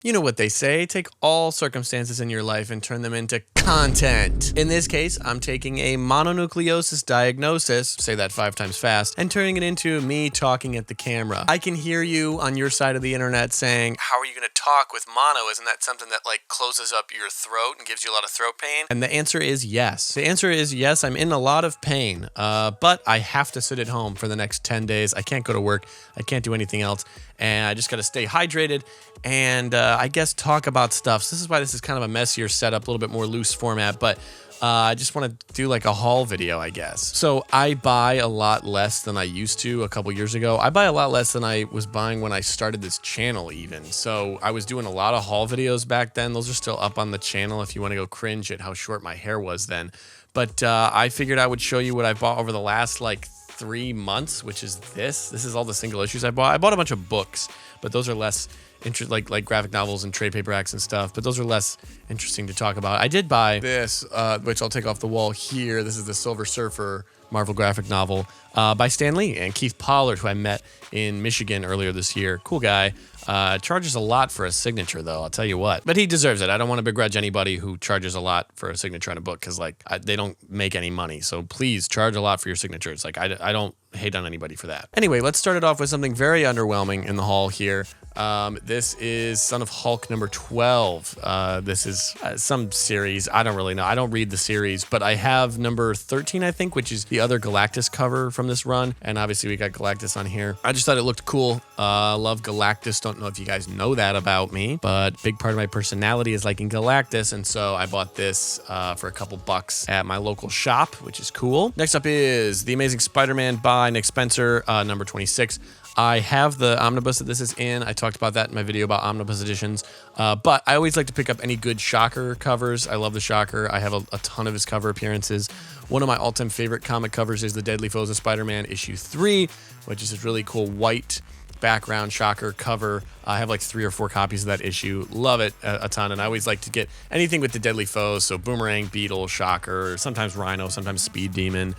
You know what they say, take all circumstances in your life and turn them into content. In this case, I'm taking a mononucleosis diagnosis, say that 5 times fast, and turning it into me talking at the camera. I can hear you on your side of the internet saying, how are you going to talk with mono? Isn't that something that like closes up your throat and gives you a lot of throat pain? And the answer is yes. The answer is yes, I'm in a lot of pain, but I have to sit at home for the next 10 days. I can't go to work. I can't do anything else. And I just got to stay hydrated and I guess talk about stuff. So this is why this is kind of a messier setup, a little bit more loose format, but I just want to do like a haul video, I guess. So I buy a lot less than I used to a couple years ago. I buy a lot less than I was buying when I started this channel even. So I was doing a lot of haul videos back then. Those are still up on the channel if you want to go cringe at how short my hair was then. But I figured I would show you what I bought over the last like 3 months, which is this. This is all the single issues I bought. I bought a bunch of books, but those are less like graphic novels and trade paperbacks and stuff, but those are less interesting to talk about. I did buy this, which I'll take off the wall here. This is the Silver Surfer Marvel graphic novel by Stan Lee and Keith Pollard, who I met in Michigan earlier this year. Cool guy. Charges a lot for a signature, though, I'll tell you what. But he deserves it. I don't want to begrudge anybody who charges a lot for a signature on a book because, like, they don't make any money. So please charge a lot for your signatures. Like, I don't hate on anybody for that. Anyway, let's start it off with something very underwhelming in the haul here. This is Son of Hulk number 12. This is some series. I don't really know. I don't read the series, but I have number 13, I think, which is the other Galactus cover from this run. And obviously we got Galactus on here. I just thought it looked cool. Love Galactus. Don't know if you guys know that about me, but big part of my personality is liking Galactus. And so I bought this for a couple bucks at my local shop, which is cool. Next up is The Amazing Spider-Man by Nick Spencer, number 26. I have the omnibus that this is in. I talked about that in my video about omnibus editions. But I always like to pick up any good Shocker covers. I love the Shocker. I have a ton of his cover appearances. One of my all-time favorite comic covers is The Deadly Foes of Spider-Man issue 3, which is this really cool white background Shocker cover. I have like 3 or 4 copies of that issue. Love it a ton. And I always like to get anything with the Deadly Foes. So Boomerang, Beetle, Shocker, sometimes Rhino, sometimes Speed Demon.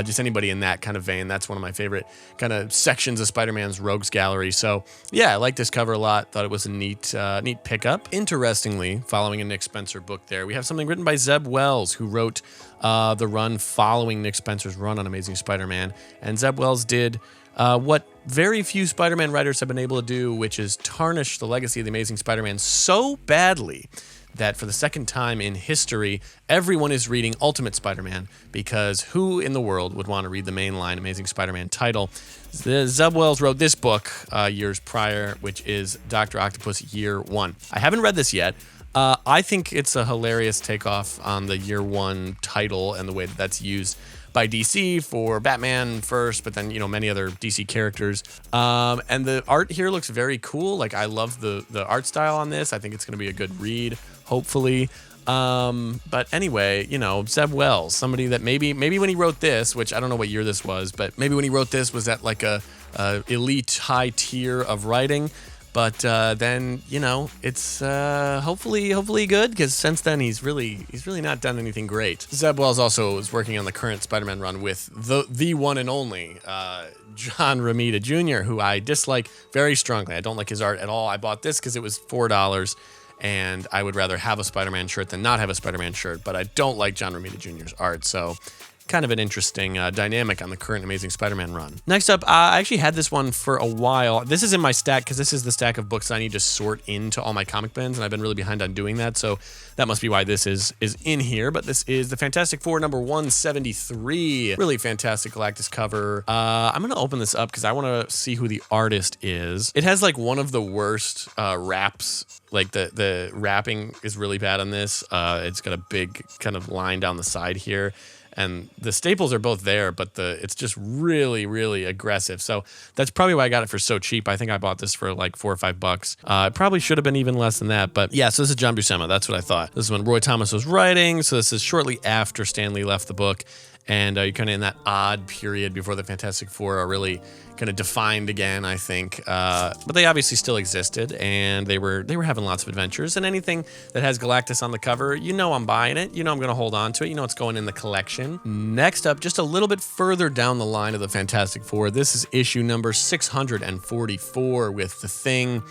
Just anybody in that kind of vein. That's one of my favorite kind of sections of Spider-Man's Rogues Gallery. So yeah, I like this cover a lot. Thought it was a neat pickup. Interestingly, following a Nick Spencer book there, we have something written by Zeb Wells, who wrote the run following Nick Spencer's run on Amazing Spider-Man. And Zeb Wells did what very few Spider-Man writers have been able to do, which is tarnish the legacy of the Amazing Spider-Man so badly that for the second time in history, everyone is reading Ultimate Spider-Man, because who in the world would want to read the mainline Amazing Spider-Man title? Zeb Wells wrote this book years prior, which is Dr. Octopus Year 1. I haven't read this yet. I think it's a hilarious takeoff on the Year 1 title and the way that that's used by DC for Batman first, but then, you know, many other DC characters. And the art here looks very cool. Like, I love the art style on this. I think it's going to be a good read, hopefully. But anyway, you know, Zeb Wells, somebody that maybe when he wrote this, which I don't know what year this was, but maybe when he wrote this was at like a elite high tier of writing. But then, you know, it's hopefully good, because since then he's really not done anything great. Zeb Wells also is working on the current Spider-Man run with the one and only John Romita Jr., who I dislike very strongly. I don't like his art at all. I bought this because it was $4, and I would rather have a Spider-Man shirt than not have a Spider-Man shirt, but I don't like John Romita Jr.'s art, so kind of an interesting dynamic on the current Amazing Spider-Man run. Next up, I actually had this one for a while. This is in my stack because this is the stack of books I need to sort into all my comic bins, and I've been really behind on doing that, so that must be why this is in here. But this is the Fantastic Four number 173. Really fantastic Galactus cover. I'm going to open this up because I want to see who the artist is. It has like one of the worst wraps. Like the wrapping is really bad on this. It's got a big kind of line down the side here. And the staples are both there, but it's just really, really aggressive. So that's probably why I got it for so cheap. I think I bought this for like $4 or $5. It probably should have been even less than that. But yeah, so this is John Buscema. That's what I thought. This is when Roy Thomas was writing. So this is shortly after Stan Lee left the book. And you're kind of in that odd period before the Fantastic Four are really kind of defined again, I think. But they obviously still existed, and they were having lots of adventures. And anything that has Galactus on the cover, you know I'm buying it. You know I'm going to hold on to it. You know it's going in the collection. Next up, just a little bit further down the line of the Fantastic Four, this is issue number 644 with The Thing,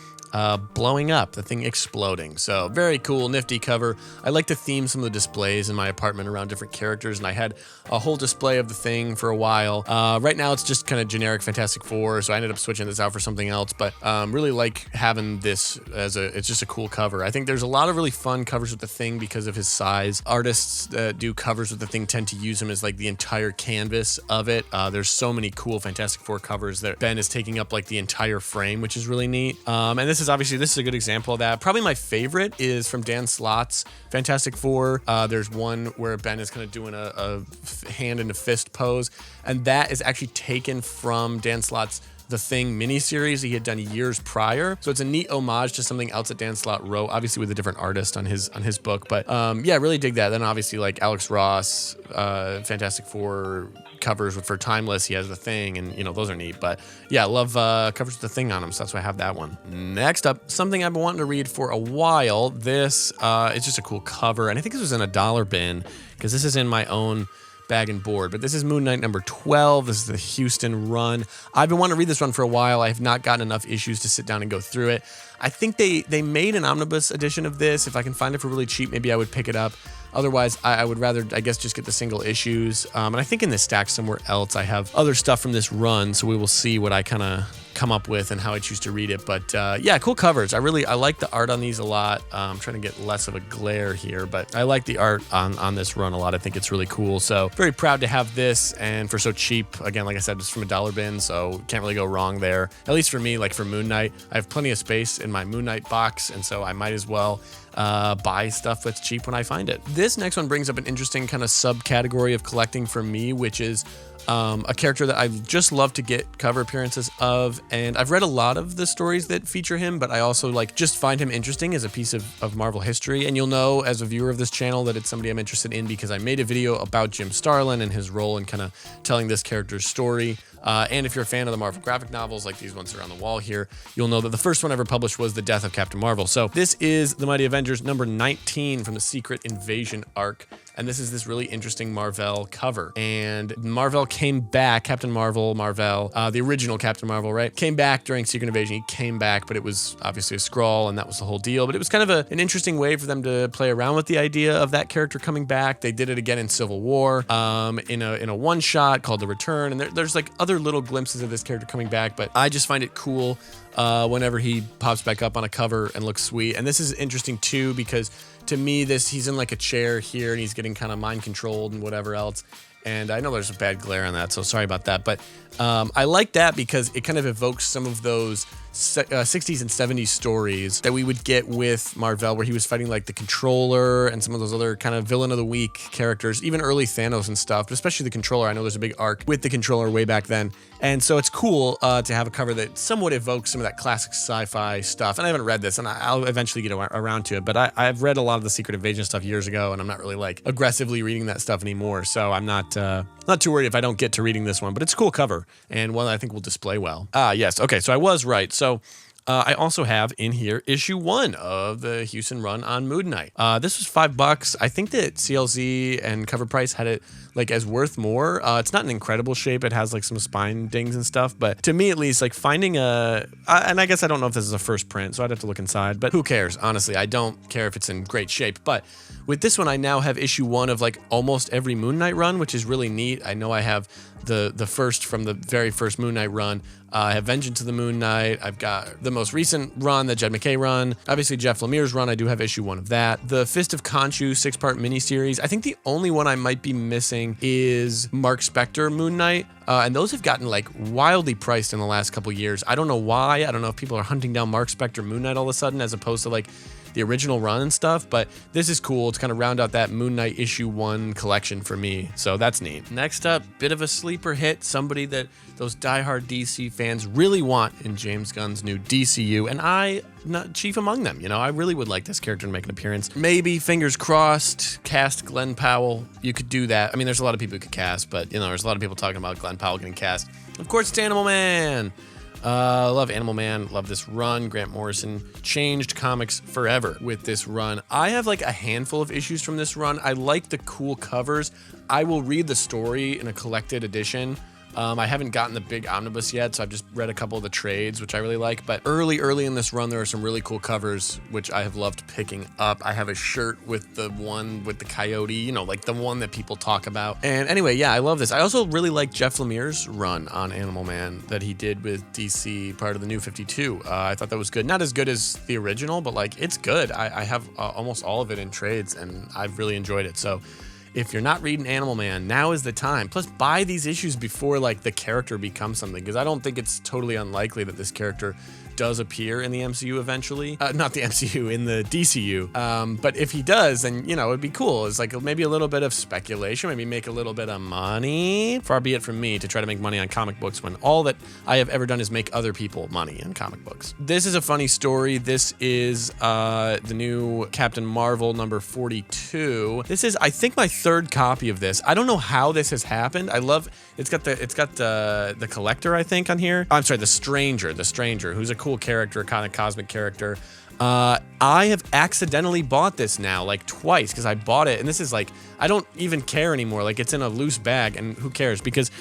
blowing up, the thing exploding. So very cool, nifty cover. I like to theme some of the displays in my apartment around different characters, and I had a whole display of the thing for a while. Right now it's just kind of generic Fantastic Four, so I ended up switching this out for something else, but really like having this it's just a cool cover. I think there's a lot of really fun covers with the thing because of his size. Artists that do covers with the thing tend to use him as like the entire canvas of it. There's so many cool Fantastic Four covers that Ben is taking up like the entire frame, which is really neat. And this is a good example of that. Probably my favorite is from Dan Slott's Fantastic Four. There's one where Ben is kind of doing a hand in a fist pose, and that is actually taken from Dan Slott's The Thing miniseries he had done years prior. So it's a neat homage to something else that Dan Slott wrote, obviously with a different artist on his book. But yeah, really dig that. Then obviously like Alex Ross, Fantastic Four covers for Timeless, he has The Thing, and those are neat. But yeah, I love covers with The Thing on them, so that's why I have that one. Next up, something I've been wanting to read for a while. This it's just a cool cover, and I think this was in a dollar bin because this is in my own bag and board, but this is Moon Knight number 12. This is the Houston run. I've been wanting to read this run for a while. I have not gotten enough issues to sit down and go through it. I think they made an omnibus edition of this. If I can find it for really cheap, maybe I would pick it up. Otherwise, I would rather, I guess, just get the single issues. And I think in this stack somewhere else, I have other stuff from this run, so we will see what I kind of come up with and how I choose to read it. But yeah, cool covers. I like the art on these a lot. I'm trying to get less of a glare here, but I like the art on this run a lot. I think it's really cool. So very proud to have this, and for so cheap. Again, like I said, it's from a dollar bin, so can't really go wrong there. At least for me, like for Moon Knight, I have plenty of space in my Moon Knight box, and so I might as well buy stuff that's cheap when I find it. This next one brings up an interesting kind of subcategory of collecting for me, which is a character that I just love to get cover appearances of, and I've read a lot of the stories that feature him, but I also just find him interesting as a piece of Marvel history. And you'll know as a viewer of this channel that it's somebody I'm interested in because I made a video about Jim Starlin and his role in kind of telling this character's story. And if you're a fan of the Marvel graphic novels, like these ones that are on the wall here, you'll know that the first one ever published was The Death of Captain Marvel. So this is The Mighty Avengers number 19 from the Secret Invasion arc. And this is this really interesting Marvel cover. And Marvel came back, Captain Marvel, the original Captain Marvel, right? Came back during Secret Invasion. He came back, but it was obviously a Skrull, and that was the whole deal. But it was kind of an interesting way for them to play around with the idea of that character coming back. They did it again in Civil War, in a one-shot called The Return. And there's like other little glimpses of this character coming back, but I just find it cool whenever he pops back up on a cover and looks sweet. And this is interesting too, because to me, he's in like a chair here and he's getting kind of mind controlled and whatever else. And I know there's a bad glare on that, so sorry about that. But I like that because it kind of evokes some of those 60s and 70s stories that we would get with Marvel, where he was fighting like the Controller and some of those other kind of villain of the week characters, even early Thanos and stuff, but especially the Controller. I know there's a big arc with the Controller way back then. And so it's cool to have a cover that somewhat evokes some of that classic sci-fi stuff. And I haven't read this, and I'll eventually get around to it, but I've read a lot of the Secret Invasion stuff years ago, and I'm not really like aggressively reading that stuff anymore. So I'm not too worried if I don't get to reading this one, but it's a cool cover and one that I think will display well. Yes. Okay. So I was right. So I also have in here issue 1 of the Houston run on Moon Knight. This was $5. I think that CLZ and Cover Price had it like as worth more. It's not in incredible shape. It has like some spine dings and stuff, but to me at least, like finding and I guess I don't know if this is a first print, so I'd have to look inside, but who cares? Honestly, I don't care if it's in great shape. But with this one, I now have issue 1 of like almost every Moon Knight run, which is really neat. I know I have the first from the very first Moon Knight run. I have Vengeance of the Moon Knight. I've got the most recent run, the Jed MacKay run. Obviously, Jeff Lemire's run. I do have issue 1 of that. The Fist of Khonshu 6-part miniseries. I think the only one I might be missing is Mark Spector Moon Knight. And those have gotten like wildly priced in the last couple years. I don't know why. I don't know if people are hunting down Mark Spector Moon Knight all of a sudden as opposed to like the original run and stuff, but this is cool to kind of round out that Moon Knight issue 1 collection for me, so that's neat. Next up, bit of a sleeper hit, somebody that those diehard DC fans really want in James Gunn's new DCU, and I, not chief among them. I really would like this character to make an appearance. Maybe, fingers crossed, cast Glenn Powell. You could do that. I mean, there's a lot of people who could cast, but there's a lot of people talking about Glenn Powell getting cast. Of course, it's Animal Man. Love Animal Man, love this run. Grant Morrison changed comics forever with this run. I have like a handful of issues from this run. I like the cool covers. I will read the story in a collected edition I haven't gotten the big omnibus yet, so I've just read a couple of the trades, which I really like. But early in this run, there are some really cool covers, which I have loved picking up. I have a shirt with the one with the coyote, you know, like the one that people talk about. And anyway, yeah, I love this. I also really like Jeff Lemire's run on Animal Man that he did with DC, part of the New 52. I thought that was good. Not as good as the original, but like it's good. I have almost all of it in trades, and I've really enjoyed it. So if you're not reading Animal Man, now is the time. Plus, buy these issues before like the character becomes something, because I don't think it's totally unlikely that this character does appear in the MCU eventually. Not the MCU, in the DCU. But if he does, then, you know, it'd be cool. It's like maybe a little bit of speculation, maybe make a little bit of money. Far be it from me to try to make money on comic books when all that I have ever done is make other people money in comic books. This is a funny story. This is the new Captain Marvel number 42. This is, I think, my third copy of this. I don't know how this has happened. I love, it's got the collector, I think, on here. I'm sorry, the stranger, who's a cool character, kind of cosmic character. I have accidentally bought this now like twice, because I bought it, and this is like, I don't even care anymore. Like, it's in a loose bag, and who cares? Because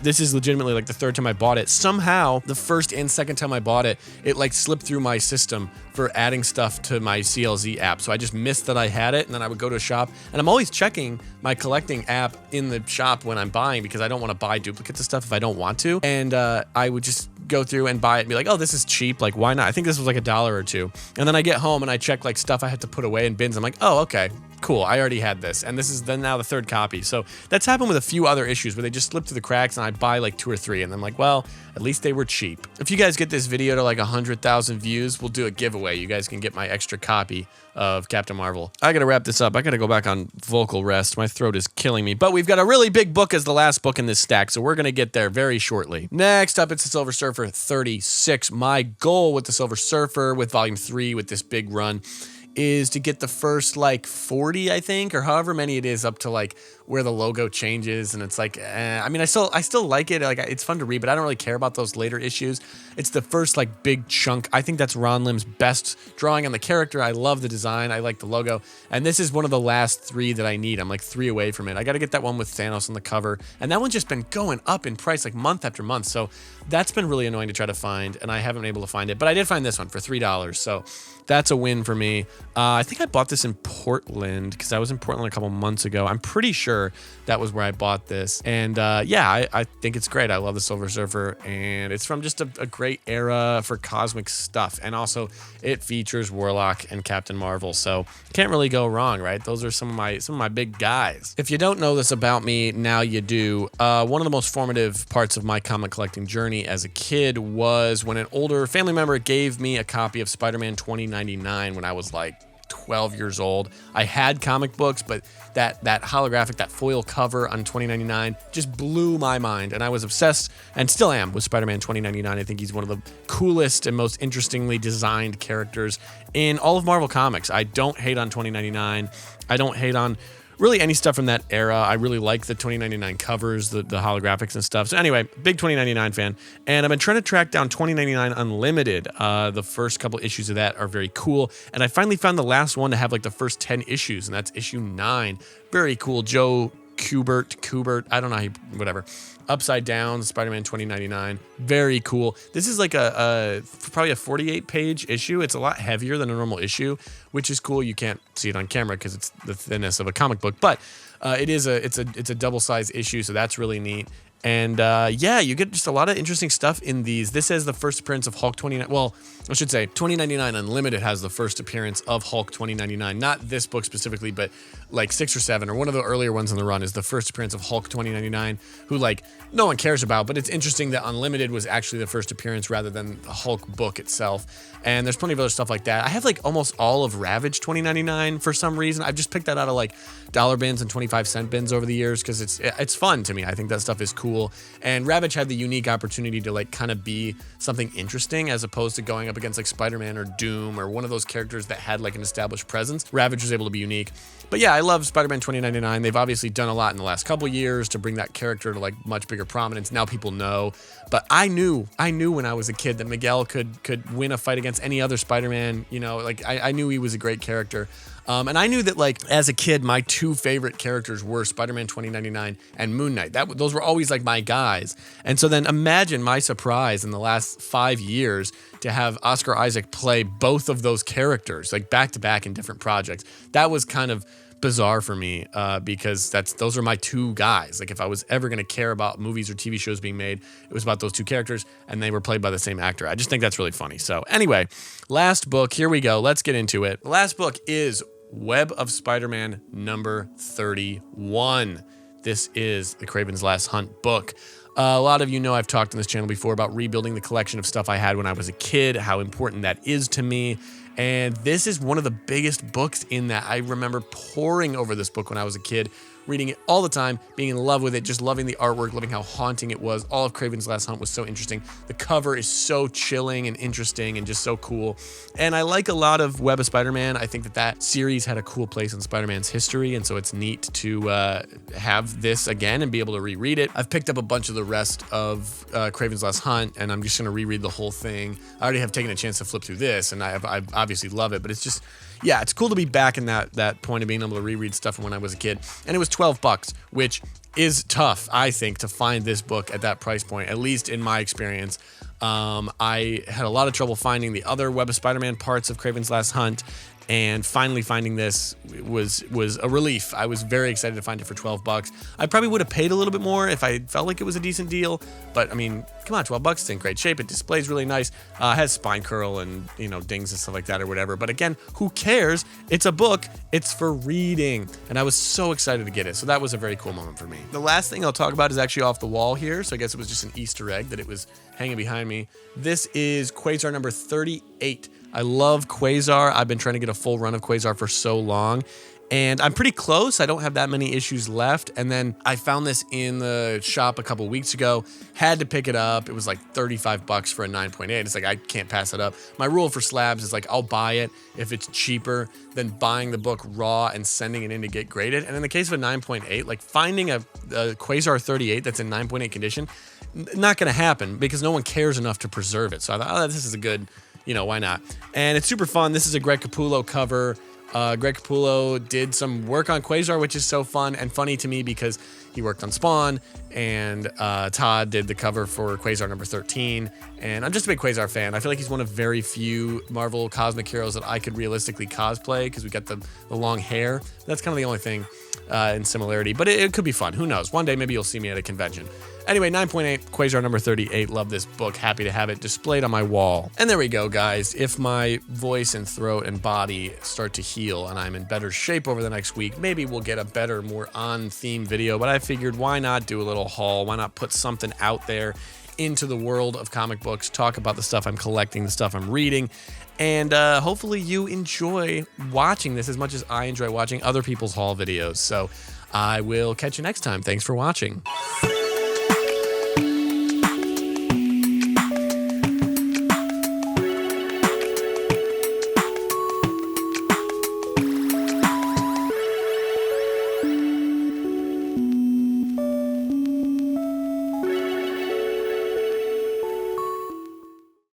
this is legitimately like the third time I bought it. Somehow, the first and second time I bought it, it like slipped through my system for adding stuff to my CLZ app. So I just missed that I had it, and then I would go to a shop, and I'm always checking my collecting app in the shop when I'm buying, because I don't want to buy duplicates of stuff if I don't want to. And I would just go through and buy it and be like, oh, this is cheap. Like, why not? I think this was like $1 or $2. And then I get home and I check like stuff I had to put away in bins. I'm like, oh, okay, cool. I already had this. And this is then now the third copy. So that's happened with a few other issues where they just slip through the cracks, and I buy like 2 or 3. And I'm like, well, at least they were cheap. If you guys get this video to like 100,000 views, we'll do a giveaway. You guys can get my extra copy of Captain Marvel. I gotta wrap this up. I gotta go back on vocal rest. My throat is killing me. But we've got a really big book as the last book in this stack, so we're gonna get there very shortly. Next up, it's the Silver Surfer 36. My goal with the Silver Surfer, with Volume 3, with this big run, is to get the first like 40, I think, or however many it is, up to like where the logo changes, and it's like, I mean, I still like it. Like, it's fun to read, but I don't really care about those later issues. It's the first like big chunk. I think that's Ron Lim's best drawing on the character. I love the design. I like the logo, and this is one of the last 3 that I need. I'm like 3 away from it. I got to get that one with Thanos on the cover, and that one's just been going up in price like month after month. So that's been really annoying to try to find, and I haven't been able to find it. But I did find this one for $3, so that's a win for me. I think I bought this in Portland, because I was in Portland a couple months ago. I'm pretty sure that was where I bought this. And yeah, I think it's great. I love the Silver Surfer, and it's from just a great era for cosmic stuff. And also, it features Warlock and Captain Marvel, so can't really go wrong, right? Those are some of my big guys. If you don't know this about me, now you do. One of the most formative parts of my comic collecting journey as a kid was when an older family member gave me a copy of Spider-Man 2099 when I was like 12 years old. I had comic books, but that holographic, that foil cover on 2099 just blew my mind, and I was obsessed, and still am, with Spider-Man 2099. I think he's one of the coolest and most interestingly designed characters in all of Marvel Comics. I don't hate on 2099. I don't hate on really any stuff from that era. I really like the 2099 covers, the holographics and stuff. So anyway, big 2099 fan. And I've been trying to track down 2099 Unlimited. The first couple issues of that are very cool. And I finally found the last one to have like the first 10 issues, and that's issue 9. Very cool. Joe Kubert, I don't know, whatever. Upside Down, Spider-Man 2099. Very cool. This is like probably a 48-page issue. It's a lot heavier than a normal issue, which is cool. You can't see it on camera because it's the thinness of a comic book, but it's a double-sized issue, so that's really neat. And yeah, you get just a lot of interesting stuff in these. This is the first appearance of Hulk 29. Well, I should say 2099 Unlimited has the first appearance of Hulk 2099. Not this book specifically, but like 6 or 7, or one of the earlier ones in the run is the first appearance of Hulk 2099, who like no one cares about. But it's interesting that Unlimited was actually the first appearance rather than the Hulk book itself. And there's plenty of other stuff like that. I have like almost all of Ravage 2099 for some reason. I've just picked that out of like dollar bins and 25-cent bins over the years because it's fun to me. I think that stuff is cool. And Ravage had the unique opportunity to like kind of be something interesting as opposed to going up against like Spider-Man or Doom or one of those characters that had like an established presence. Ravage was able to be unique. But yeah, I love Spider-Man 2099. They've obviously done a lot in the last couple years to bring that character to like much bigger prominence. Now people know. But I knew when I was a kid that Miguel could win a fight against any other Spider-Man. You know, like I knew he was a great character. And I knew that, like, as a kid, my 2 favorite characters were Spider-Man 2099 and Moon Knight. Those were always, like, like my guys. And so then imagine my surprise in the last 5 years to have Oscar Isaac play both of those characters, like back to back in different projects. That was kind of bizarre for me because those are my two guys. Like if I was ever going to care about movies or TV shows being made, it was about those two characters, and they were played by the same actor. I just think that's really funny. So anyway, last book, here we go. Let's get into it. The last book is Web of Spider-Man number 31. This is the Kraven's Last Hunt book. A lot of you know I've talked on this channel before about rebuilding the collection of stuff I had when I was a kid, how important that is to me. And this is one of the biggest books in that. I remember poring over this book when I was a kid, reading it all the time, being in love with it, just loving the artwork, loving how haunting it was. All of Kraven's Last Hunt was so interesting. The cover is so chilling and interesting and just so cool. And I like a lot of Web of Spider-Man. I think that series had a cool place in Spider-Man's history, and so it's neat to have this again and be able to reread it. I've picked up a bunch of the rest of Kraven's Last Hunt, and I'm just going to reread the whole thing. I already have taken a chance to flip through this, and I obviously love it, but it's just, yeah, it's cool to be back in that point of being able to reread stuff from when I was a kid. And it was $12, which is tough, I think, to find this book at that price point, at least in my experience. I had a lot of trouble finding the other Web of Spider-Man parts of Kraven's Last Hunt, and finally finding this was a relief. I was very excited to find it for $12. I probably would have paid a little bit more if I felt like it was a decent deal, but I mean, come on, $12, it's in great shape. It displays really nice. It has spine curl and, you know, dings and stuff like that or whatever. But again, who cares? It's a book. It's for reading. And I was so excited to get it. So that was a very cool moment for me. The last thing I'll talk about is actually off the wall here. So I guess it was just an Easter egg that it was hanging behind me. This is Quasar number 38. I love Quasar. I've been trying to get a full run of Quasar for so long, and I'm pretty close. I don't have that many issues left. And then I found this in the shop a couple weeks ago, had to pick it up. It was like $35 for a 9.8. It's like, I can't pass it up. My rule for slabs is like, I'll buy it if it's cheaper than buying the book raw and sending it in to get graded. And in the case of a 9.8, like finding a Quasar 38 that's in 9.8 condition, not going to happen because no one cares enough to preserve it. So I thought, oh, this is a good, you know, why not? And it's super fun. This is a Greg Capullo cover. Greg Capullo did some work on Quasar, which is so fun and funny to me because he worked on Spawn, and Todd did the cover for Quasar number 13. And I'm just a big Quasar fan. I feel like he's one of very few Marvel cosmic heroes that I could realistically cosplay because we got the long hair. That's kind of the only thing in similarity, but it could be fun. Who knows? One day maybe you'll see me at a convention. Anyway, 9.8, Quasar number 38. Love this book. Happy to have it displayed on my wall. And there we go, guys. If my voice and throat and body start to heal and I'm in better shape over the next week, maybe we'll get a better, more on-theme video. But I figured, why not do a little haul? Why not put something out there into the world of comic books, talk about the stuff I'm collecting, the stuff I'm reading, and hopefully you enjoy watching this as much as I enjoy watching other people's haul videos. So I will catch you next time. Thanks for watching.